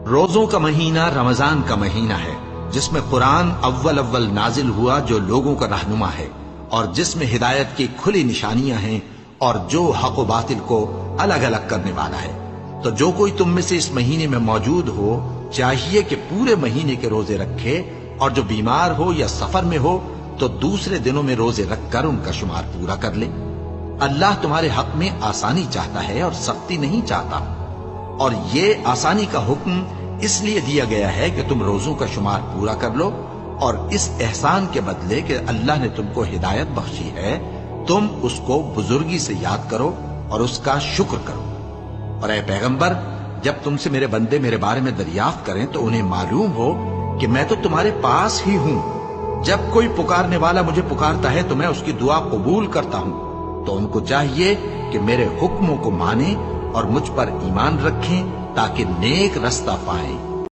روزوں کا مہینہ رمضان کا مہینہ ہے، جس میں قرآن اول نازل ہوا، جو لوگوں کا رہنما ہے اور جس میں ہدایت کی کھلی نشانیاں ہیں اور جو حق و باطل کو الگ الگ کرنے والا ہے۔ تو جو کوئی تم میں سے اس مہینے میں موجود ہو چاہیے کہ پورے مہینے کے روزے رکھے، اور جو بیمار ہو یا سفر میں ہو تو دوسرے دنوں میں روزے رکھ کر ان کا شمار پورا کر لے۔ اللہ تمہارے حق میں آسانی چاہتا ہے اور سختی نہیں چاہتا، اور یہ آسانی کا حکم اس لیے دیا گیا ہے کہ تم روزوں کا شمار پورا کر لو، اور اس احسان کے بدلے کہ اللہ نے تم کو ہدایت بخشی ہے تم اس کو بزرگی سے یاد کرو اور اس کا شکر کرو۔ اور اے پیغمبر، جب تم سے میرے بندے میرے بارے میں دریافت کریں تو انہیں معلوم ہو کہ میں تو تمہارے پاس ہی ہوں۔ جب کوئی پکارنے والا مجھے پکارتا ہے تو میں اس کی دعا قبول کرتا ہوں۔ تو ان کو چاہیے کہ میرے حکموں کو مانیں اور مجھ پر ایمان رکھیں تاکہ نیک رستہ پائیں۔